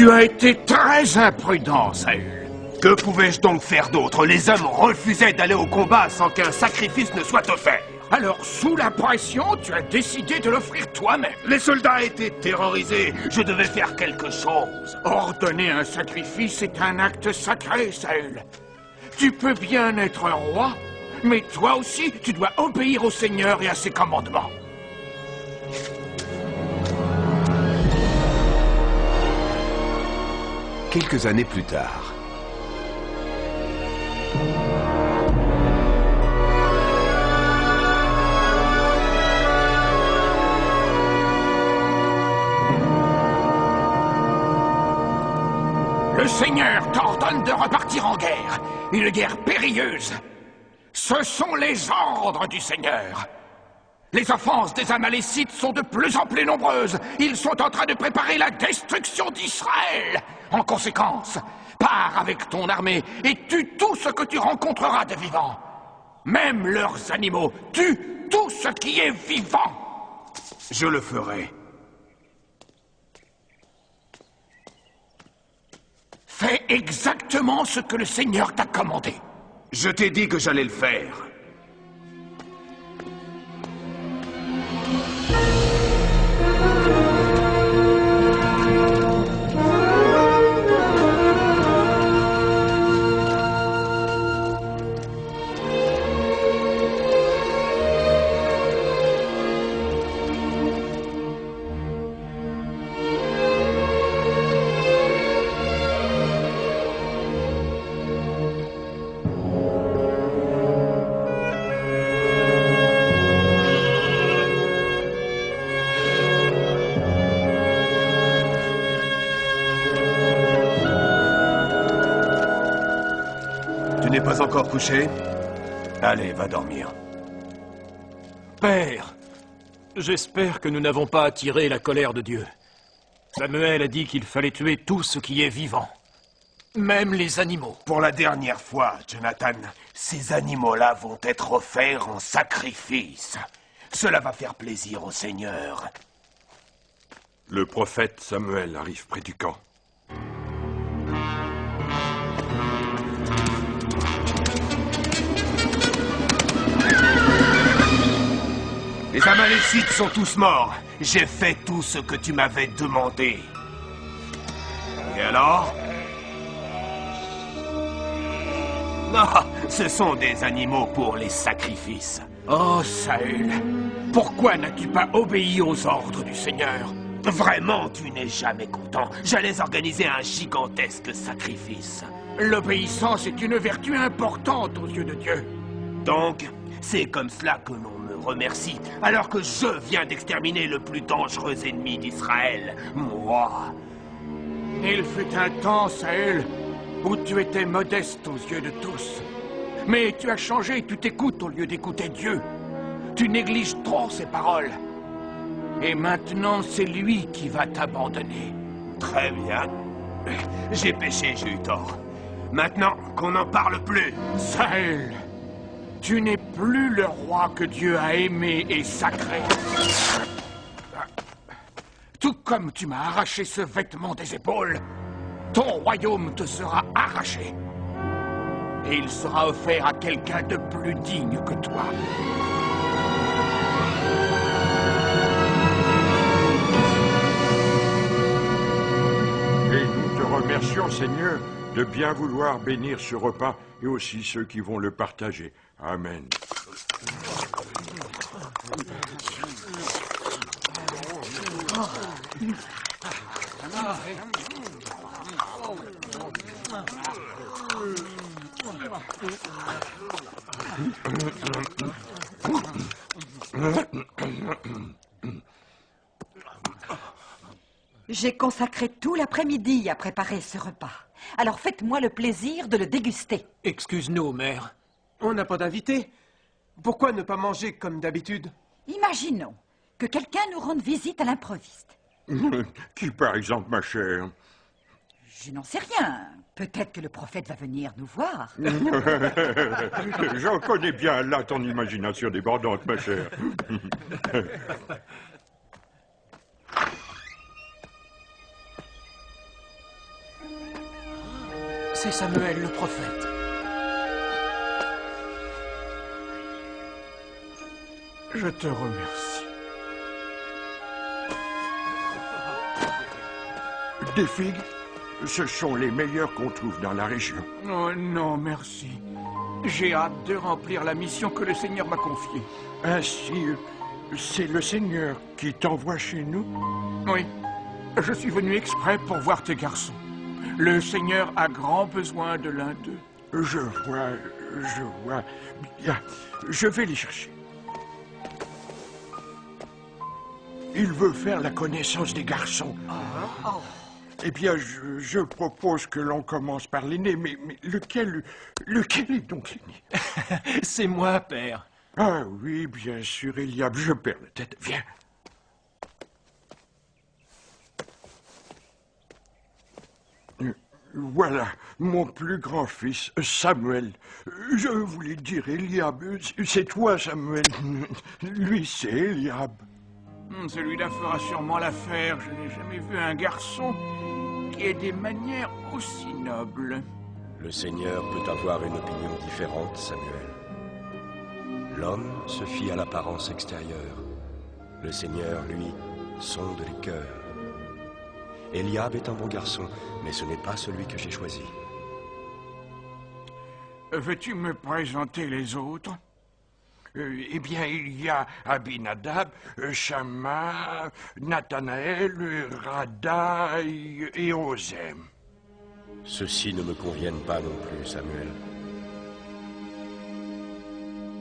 Tu as été très imprudent, Saül. Que pouvais-je donc faire d'autre? Les hommes refusaient d'aller au combat sans qu'un sacrifice ne soit offert. Alors, sous la pression, tu as décidé de l'offrir toi-même. Les soldats étaient terrorisés. Je devais faire quelque chose. Ordonner un sacrifice est un acte sacré, Saül. Tu peux bien être un roi, mais toi aussi, tu dois obéir au Seigneur et à ses commandements. Quelques années plus tard. Le Seigneur t'ordonne de repartir en guerre. Une guerre périlleuse. Ce sont les ordres du Seigneur. Les offenses des Amalécites sont de plus en plus nombreuses. Ils sont en train de préparer la destruction d'Israël. En conséquence, pars avec ton armée et tue tout ce que tu rencontreras de vivant. Même leurs animaux. Tue tout ce qui est vivant. Je le ferai. Fais exactement ce que le Seigneur t'a commandé. Je t'ai dit que j'allais le faire. Tu n'es pas encore couché? Allez, va dormir. Père, j'espère que nous n'avons pas attiré la colère de Dieu. Samuel a dit qu'il fallait tuer tout ce qui est vivant, même les animaux. Pour la dernière fois, Jonathan, ces animaux-là vont être offerts en sacrifice. Cela va faire plaisir au Seigneur. Le prophète Samuel arrive près du camp. Les Amalécites sont tous morts. J'ai fait tout ce que tu m'avais demandé. Et alors? Non, ce sont des animaux pour les sacrifices. Oh, Saül, pourquoi n'as-tu pas obéi aux ordres du Seigneur? Vraiment, tu n'es jamais content. J'allais organiser un gigantesque sacrifice. L'obéissance est une vertu importante aux yeux de Dieu. Donc, c'est comme cela que l'on me remercie, alors que je viens d'exterminer le plus dangereux ennemi d'Israël, moi. Il fut un temps, Saül, où tu étais modeste aux yeux de tous. Mais tu as changé, tu t'écoutes au lieu d'écouter Dieu. Tu négliges trop ses paroles. Et maintenant, c'est lui qui va t'abandonner. Très bien. J'ai péché, j'ai eu tort. Maintenant, qu'on n'en parle plus. Saül, tu n'es plus le roi que Dieu a aimé et sacré. Tout comme tu m'as arraché ce vêtement des épaules, ton royaume te sera arraché. Et il sera offert à quelqu'un de plus digne que toi. Et nous te remercions, Seigneur, de bien vouloir bénir ce repas et aussi ceux qui vont le partager. Amen. J'ai consacré tout l'après-midi à préparer ce repas. Alors faites-moi le plaisir de le déguster. Excuse-nous, mère. On n'a pas d'invité. Pourquoi ne pas manger comme d'habitude? Imaginons que quelqu'un nous rende visite à l'improviste. Qui, par exemple, ma chère? Je n'en sais rien. Peut-être que le prophète va venir nous voir. J'en connais bien là ton imagination débordante, ma chère. C'est Samuel le prophète. Je te remercie. Des figues? Ce sont les meilleures qu'on trouve dans la région. Oh non, merci. J'ai hâte de remplir la mission que le Seigneur m'a confiée. Ainsi, c'est le Seigneur qui t'envoie chez nous? Oui, je suis venu exprès pour voir tes garçons. Le Seigneur a grand besoin de l'un d'eux. Je vois. Bien, je vais les chercher. Il veut faire la connaissance des garçons. Eh bien, je propose que l'on commence par l'aîné, mais lequel est donc l'aîné? C'est moi, père. Ah oui, bien sûr, Eliab, je perds la tête. Viens. Voilà, mon plus grand fils, Samuel. Je voulais dire Eliab. C'est toi, Samuel. Lui, c'est Eliab. Celui-là fera sûrement l'affaire. Je n'ai jamais vu un garçon qui ait des manières aussi nobles. Le Seigneur peut avoir une opinion différente, Samuel. L'homme se fie à l'apparence extérieure. Le Seigneur, lui, sonde les cœurs. Eliab est un bon garçon, mais ce n'est pas celui que j'ai choisi. Veux-tu me présenter les autres? Eh bien, il y a Abinadab, Shama, Nathanaël, Radaï et Ozem. Ceux-ci ne me conviennent pas non plus, Samuel.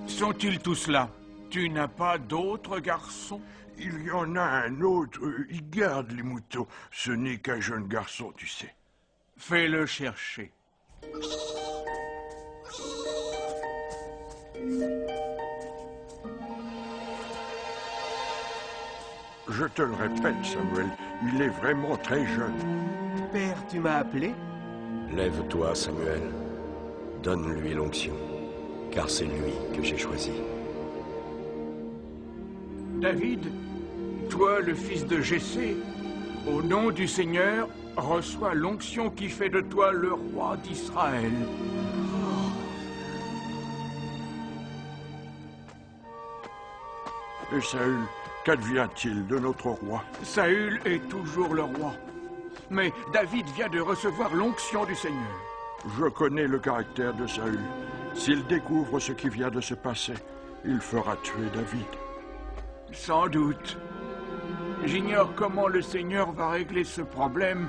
Sont-ils tous là? Tu n'as pas d'autres garçons? Il y en a un autre, il garde les moutons. Ce n'est qu'un jeune garçon, tu sais. Fais-le chercher. Je te le répète, Samuel, il est vraiment très jeune. Père, tu m'as appelé? Lève-toi, Samuel. Donne-lui l'onction, car c'est lui que j'ai choisi. David, toi, le fils de Jessé, au nom du Seigneur, reçois l'onction qui fait de toi le roi d'Israël. Et Saül, qu'advient-il de notre roi? Saül est toujours le roi. Mais David vient de recevoir l'onction du Seigneur. Je connais le caractère de Saül. S'il découvre ce qui vient de se passer, il fera tuer David. Sans doute. J'ignore comment le Seigneur va régler ce problème.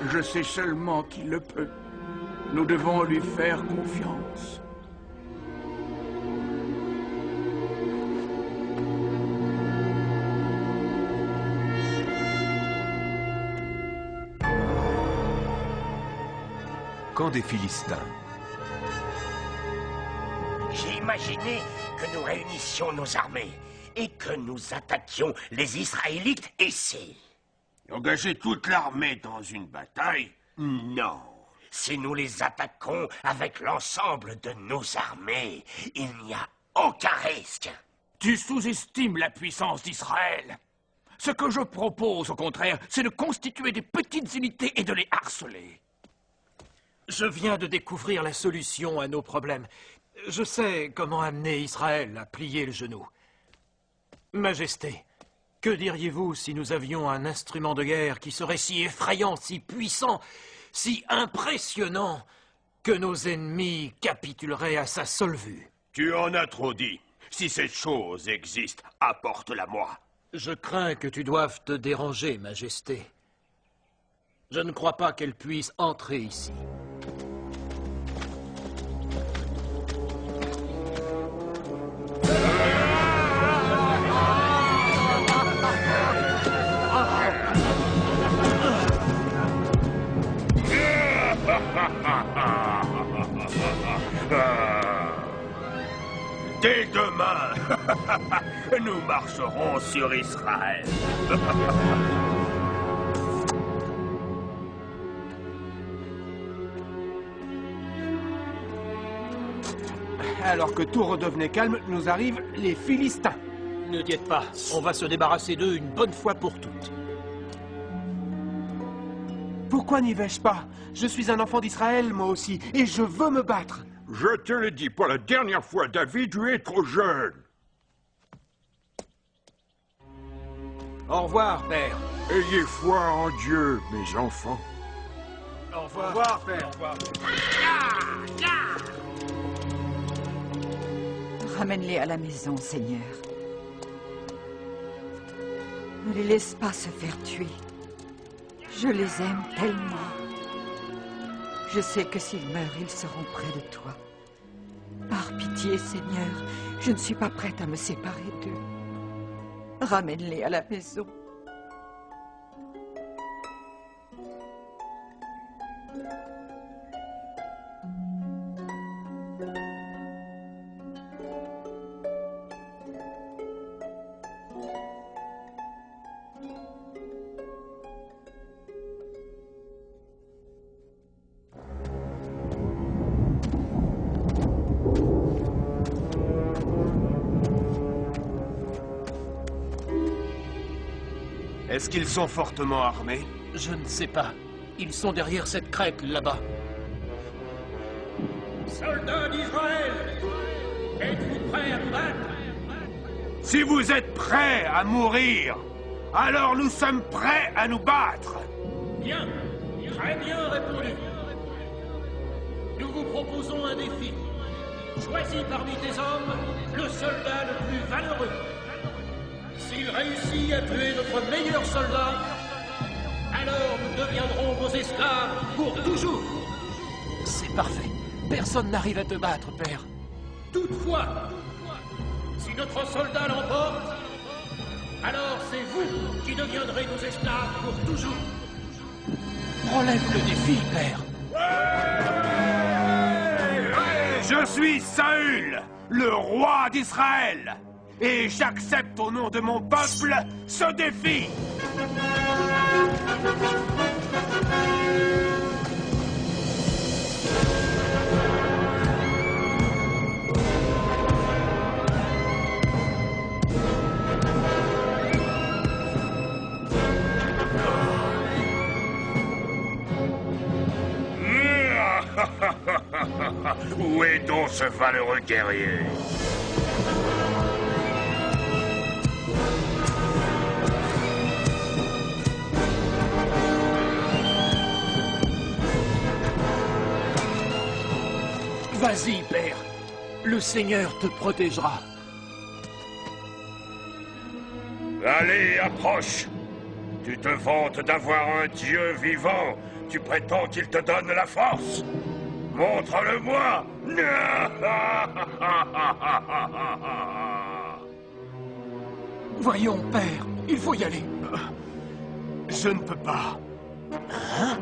Je sais seulement qu'il le peut. Nous devons lui faire confiance. Camp des Philistins. J'ai imaginé que nous réunissions nos armées et que nous attaquions les Israélites ici. Engager toute l'armée dans une bataille? Non. Si nous les attaquons avec l'ensemble de nos armées, il n'y a aucun risque. Tu sous-estimes la puissance d'Israël. Ce que je propose, au contraire, c'est de constituer des petites unités et de les harceler. Je viens de découvrir la solution à nos problèmes. Je sais comment amener Israël à plier le genou. Majesté, que diriez-vous si nous avions un instrument de guerre qui serait si effrayant, si puissant, si impressionnant, que nos ennemis capituleraient à sa seule vue? Tu en as trop dit. Si cette chose existe, apporte-la-moi. Je crains que tu doives te déranger, Majesté. Je ne crois pas qu'elle puisse entrer ici. Dès demain, nous marcherons sur Israël. Alors que tout redevenait calme, nous arrivent les Philistins. Ne dites pas, on va se débarrasser d'eux une bonne fois pour toutes. pourquoi n'y vais-je pas? Je suis un enfant d'Israël, moi aussi, et je veux me battre. Je te le dis pour la dernière fois, David, tu es trop jeune. Au revoir, père. Ayez foi en Dieu, mes enfants. Au revoir, père. Ramène-les à la maison, Seigneur. Ne les laisse pas se faire tuer. Je les aime tellement. Je sais que s'ils meurent, ils seront près de toi. Par pitié, Seigneur, je ne suis pas prête à me séparer d'eux. Ramène-les à la maison. Est-ce qu'ils sont fortement armés? Je ne sais pas. Ils sont derrière cette crête, là-bas. Soldats d'Israël, êtes-vous prêts à vous battre? Si vous êtes prêts à mourir, alors nous sommes prêts à nous battre. Bien, très bien répondu. Nous vous proposons un défi. Choisis parmi tes hommes le soldat le plus valeureux. S'il réussit à tuer notre meilleur soldat, alors nous deviendrons vos esclaves pour toujours. C'est parfait. Personne n'arrive à te battre, père. Toutefois, si notre soldat l'emporte, alors c'est vous qui deviendrez nos esclaves pour toujours. Relève le défi, père. Je suis Saül, le roi d'Israël, et j'accepte au nom de mon peuple ce défi. Où est donc ce valeureux guerrier? Vas-y, père. Le Seigneur te protégera. Allez, approche. Tu te vantes d'avoir un Dieu vivant. Tu prétends qu'il te donne la force. Montre-le-moi. Voyons, père. Il faut y aller. Je ne peux pas. Hein?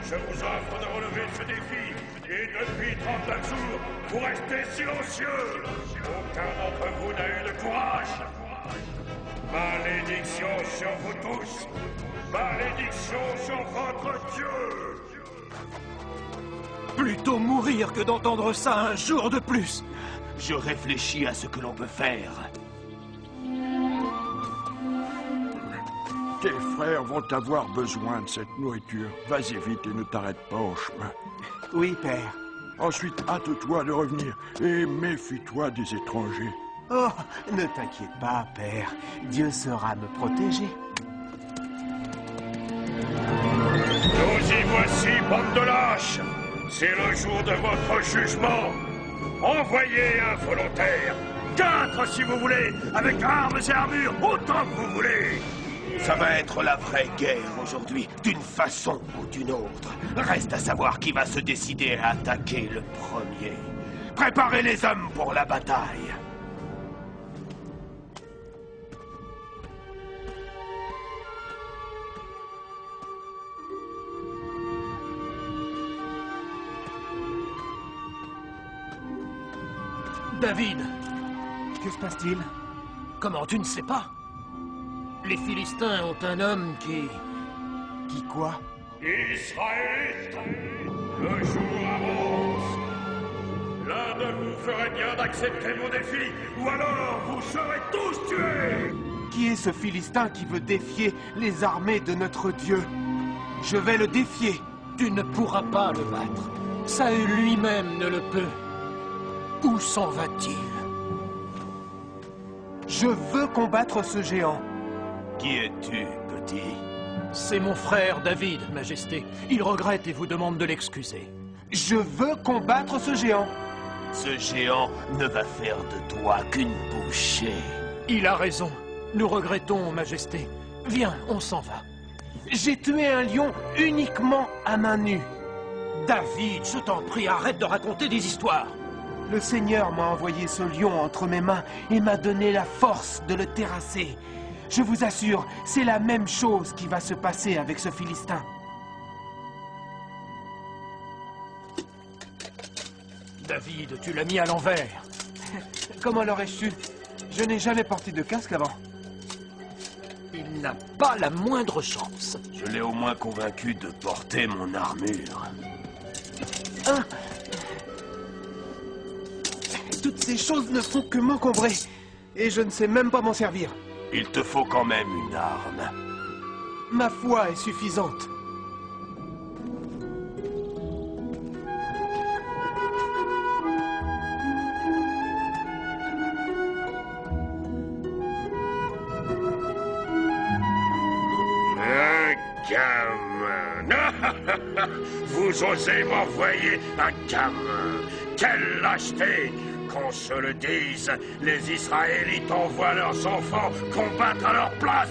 Je vous offre de relever ce défi. Et depuis 39 jours, vous restez silencieux. Aucun d'entre vous n'a eu de courage. Malédiction sur vous tous. Malédiction sur votre Dieu. Plutôt mourir que d'entendre ça un jour de plus. Je réfléchis à ce que l'on peut faire. Tes frères vont avoir besoin de cette nourriture. Vas-y vite et ne t'arrête pas au chemin. Oui, père. Ensuite, hâte-toi de revenir et méfie-toi des étrangers. Oh, ne t'inquiète pas, père. Dieu saura me protéger. Nous y voici, bande de lâches. C'est le jour de votre jugement. Envoyez un volontaire. 4 si vous voulez, avec armes et armures, autant que vous voulez. Ça va être la vraie guerre aujourd'hui, d'une façon ou d'une autre. Reste à savoir qui va se décider à attaquer le premier. Préparez les hommes pour la bataille. David, Que se passe-t-il? comment tu ne sais pas? Les Philistins ont un homme qui... Qui quoi? Israélites, le jour avance. L'un de vous ferait bien d'accepter mon défi, ou alors vous serez tous tués. Qui est ce Philistin qui veut défier les armées de notre Dieu? Je vais le défier. Tu ne pourras pas le battre. Saül lui-même ne le peut. Où s'en va-t-il? Je veux combattre ce géant. Qui es-tu, petit? C'est mon frère David, Majesté. Il regrette et vous demande de l'excuser. Je veux combattre ce géant. Ce géant ne va faire de toi qu'une bouchée. Il a raison. Nous regrettons, Majesté. Viens, on s'en va. J'ai tué un lion uniquement à main nue. David, je t'en prie, arrête de raconter des histoires. Le Seigneur m'a envoyé ce lion entre mes mains et m'a donné la force de le terrasser. Je vous assure, c'est la même chose qui va se passer avec ce Philistin. David, tu l'as mis à l'envers. Comment l'aurais-je su? Je n'ai jamais porté de casque avant. Il n'a pas la moindre chance. Je l'ai au moins convaincu de porter mon armure. Hein? Toutes ces choses ne font que m'encombrer. Et je ne sais même pas m'en servir. Il te faut quand même une arme. Ma foi est suffisante. Un gamin. Vous osez m'envoyer un gamin. Quelle lâcheté! Qu'on se le dise, les Israélites envoient leurs enfants combattre à leur place.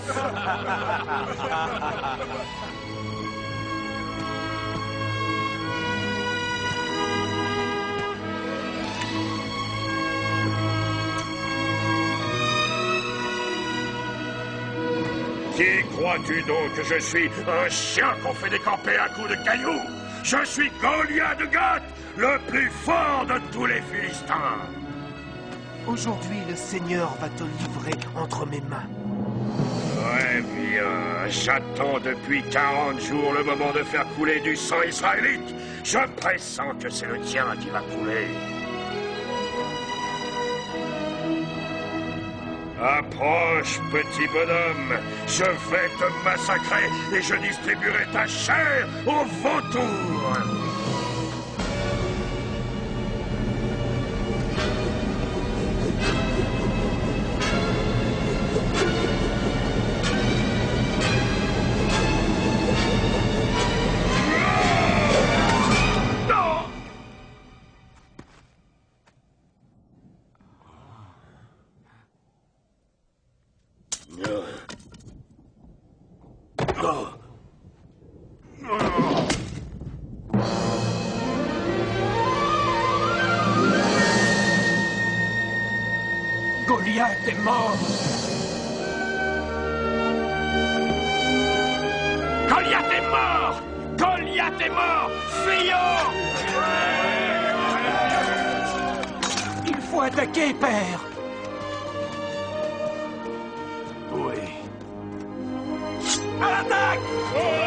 Qui crois-tu donc que je suis? Un chien qu'on fait décamper à coups de cailloux? Je suis Goliath de Gath, le plus fort de tous les Philistins. Aujourd'hui, le Seigneur va te livrer entre mes mains. Très bien. J'attends depuis 40 jours le moment de faire couler du sang israélite. Je pressens que c'est le tien qui va couler. Approche, petit bonhomme. Je vais te massacrer et je distribuerai ta chair aux vautours. Goliath est mort. Goliath est mort! Goliath est mort! Fuyons! Il faut attaquer, père. Oui. À l'attaque!